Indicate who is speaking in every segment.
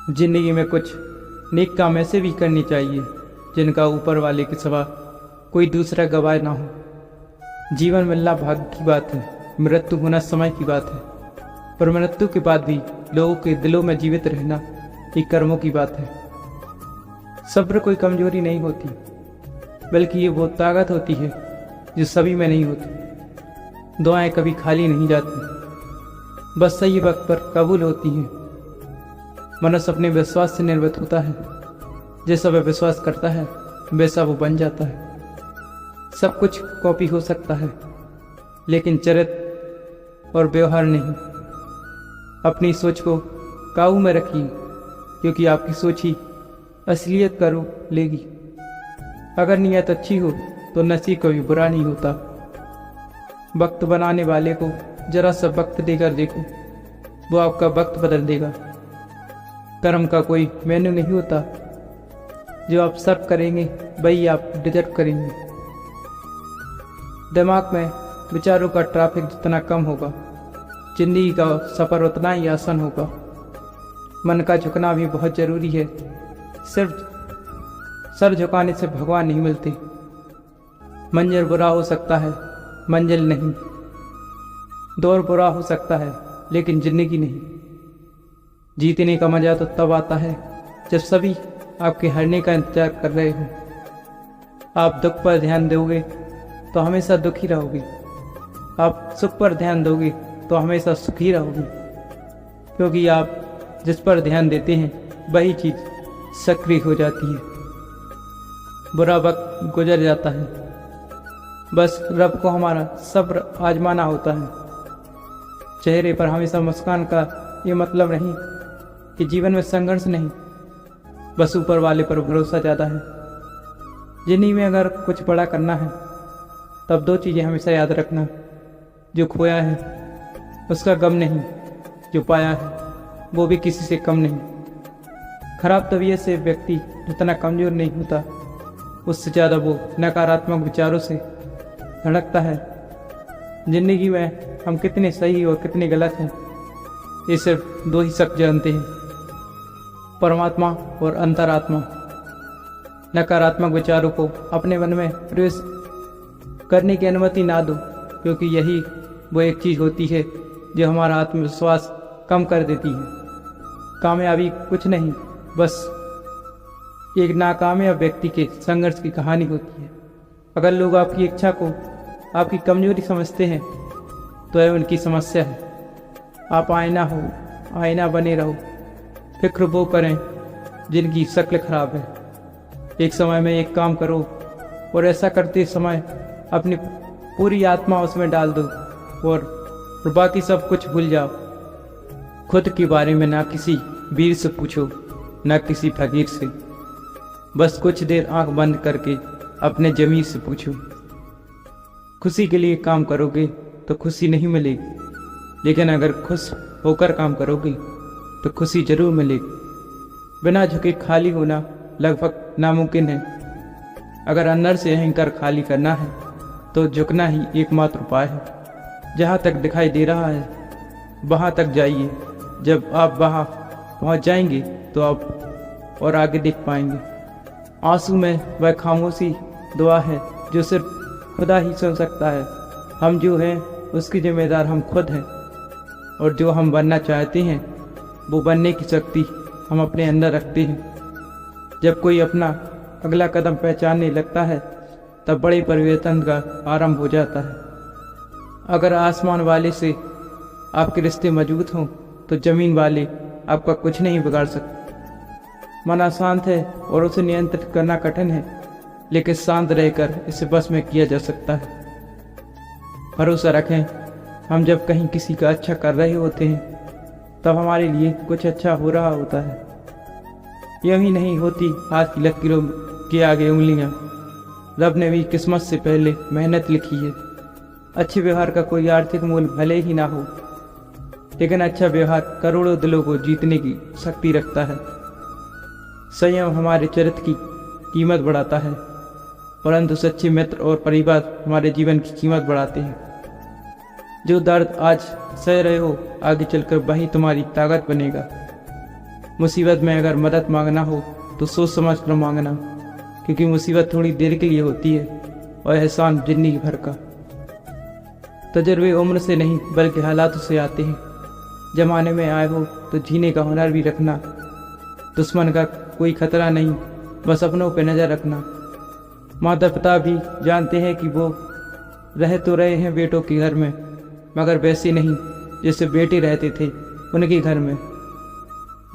Speaker 1: जिंदगी में कुछ नेक काम ऐसे भी करने चाहिए जिनका ऊपर वाले के सिवा कोई दूसरा गवाह ना हो। जीवन मिलना भाग्य की बात है, मृत्यु होना समय की बात है, पर मृत्यु के बाद भी लोगों के दिलों में जीवित रहना एक कर्मों की बात है। सब्र कोई कमजोरी नहीं होती, बल्कि ये वो ताकत होती है जो सभी में नहीं होती। दुआएं कभी खाली नहीं जाती, बस सही वक्त पर कबूल होती हैं। मनुष्य अपने विश्वास से निर्मित होता है, जैसा वह विश्वास करता है वैसा वो बन जाता है। सब कुछ कॉपी हो सकता है, लेकिन चरित्र और व्यवहार नहीं। अपनी सोच को काबू में रखिए, क्योंकि आपकी सोच ही असलियत का रूप लेगी। अगर नीयत अच्छी हो तो नसीब कभी बुरा नहीं होता। वक्त बनाने वाले को जरा सा वक्त देकर देखो, वो आपका वक्त बदल देगा। कर्म का कोई मेन्यू नहीं होता, जो आप सर्व करेंगे वही आप डिजर्व करेंगे। दिमाग में विचारों का ट्रैफिक जितना कम होगा, जिंदगी का सफ़र उतना ही आसान होगा। मन का झुकना भी बहुत ज़रूरी है, सिर्फ सर झुकाने से भगवान नहीं मिलते। मंजर बुरा हो सकता है, मंजिल नहीं। दौर बुरा हो सकता है, लेकिन जिंदगी नहीं। जीतने का मजा तो तब आता है जब सभी आपके हारने का इंतजार कर रहे हो। आप दुख पर ध्यान दोगे तो हमेशा दुखी रहोगे, आप सुख पर ध्यान दोगे तो हमेशा सुखी रहोगे, क्योंकि आप जिस पर ध्यान देते हैं वही चीज़ सक्रिय हो जाती है। बुरा वक्त गुजर जाता है, बस रब को हमारा सब्र आजमाना होता है। चेहरे पर हमेशा मुस्कान का ये मतलब नहीं कि जीवन में संघर्ष नहीं, बस ऊपर वाले पर भरोसा ज़्यादा है। जिंदगी में अगर कुछ बड़ा करना है तब दो चीज़ें हमेशा याद रखना, जो खोया है उसका गम नहीं, जो पाया है वो भी किसी से कम नहीं। खराब तबीयत से व्यक्ति जितना कमज़ोर नहीं होता, उससे ज़्यादा वो नकारात्मक विचारों से धड़कता है। जिंदगी में हम कितने सही और कितने गलत हैं, ये सिर्फ दो ही शख्स जानते हैं, परमात्मा और अंतरात्मा। नकारात्मक विचारों को अपने मन में प्रवेश करने की अनुमति ना दो, क्योंकि यही वो एक चीज़ होती है जो हमारा आत्मविश्वास कम कर देती है। कामयाबी कुछ नहीं, बस एक नाकामयाब व्यक्ति के संघर्ष की कहानी होती है। अगर लोग आपकी इच्छा को आपकी कमजोरी समझते हैं तो यह उनकी समस्या है। आप आईना हो, आईना बने रहो। फिक्र वो करें जिनकी शक्ल खराब है। एक समय में एक काम करो और ऐसा करते समय अपनी पूरी आत्मा उसमें डाल दो और बाकी सब कुछ भूल जाओ। खुद के बारे में ना किसी वीर से पूछो, ना किसी फकीर से। बस कुछ देर आंख बंद करके अपने ज़मीर से पूछो। खुशी के लिए काम करोगे तो खुशी नहीं मिलेगी, लेकिन अगर खुश होकर काम करोगे तो खुशी जरूर मिलेगी। बिना झुके खाली होना लगभग नामुमकिन है। अगर अंदर से अहंकार खाली करना है तो झुकना ही एकमात्र उपाय है। जहाँ तक दिखाई दे रहा है वहाँ तक जाइए। जब आप वहाँ पहुँच जाएंगे तो आप और आगे देख पाएंगे। आंसू में वह खामोशी दुआ है जो सिर्फ खुदा ही सुन सकता है। हम जो हैं उसकी जिम्मेदार हम खुद हैं, और जो हम बनना चाहते हैं वो बनने की शक्ति हम अपने अंदर रखते हैं। जब कोई अपना अगला कदम पहचानने लगता है तब बड़े परिवर्तन का आरंभ हो जाता है। अगर आसमान वाले से आपके रिश्ते मजबूत हों तो ज़मीन वाले आपका कुछ नहीं बिगाड़ सकते। मन अशांत है और उसे नियंत्रित करना कठिन है, लेकिन शांत रहकर इसे बस में किया जा सकता है। भरोसा रखें, हम जब कहीं किसी का अच्छा कर रहे होते हैं तब हमारे लिए कुछ अच्छा हो रहा होता है। यह ही नहीं होती हाथ की लकीरों के आगे उंगलियां। रब ने भी किस्मत से पहले मेहनत लिखी है। अच्छे व्यवहार का कोई आर्थिक मूल्य भले ही ना हो, लेकिन अच्छा व्यवहार करोड़ों दिलों को जीतने की शक्ति रखता है। संयम हमारे चरित्र की कीमत बढ़ाता है, परंतु सच्चे मित्र और परिवार हमारे जीवन की कीमत बढ़ाते हैं। जो दर्द आज सह रहे हो, आगे चलकर वही तुम्हारी ताकत बनेगा। मुसीबत में अगर मदद मांगना हो तो सोच समझ कर मांगना, क्योंकि मुसीबत थोड़ी देर के लिए होती है और एहसान जिंदगी भर का। तजुर्बे उम्र से नहीं बल्कि हालातों से आते हैं। जमाने में आए हो तो जीने का हुनर भी रखना। दुश्मन का कोई खतरा नहीं, बस अपनों पे नज़र रखना। माता पिता भी जानते हैं कि वो रह तो रहे हैं बेटों के घर में, मगर वैसे नहीं जैसे बेटे रहते थे उनके घर में।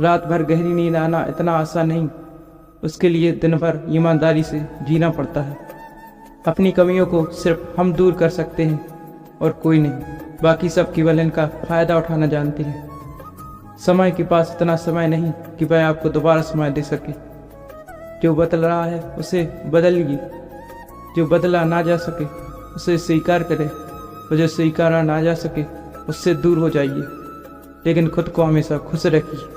Speaker 1: रात भर गहरी नींद आना इतना आसान नहीं, उसके लिए दिन भर ईमानदारी से जीना पड़ता है। अपनी कमियों को सिर्फ हम दूर कर सकते हैं और कोई नहीं। बाकी सब केवल इनका फ़ायदा उठाना जानते हैं। समय के पास इतना समय नहीं कि वह आपको दोबारा समय दे सके। जो बदल रहा है उसे बदलिए, जो बदला ना जा सके उसे स्वीकार करें, और जो स्वीकारा ना जा सके उससे दूर हो जाइए। लेकिन खुद को हमेशा खुश रखिए।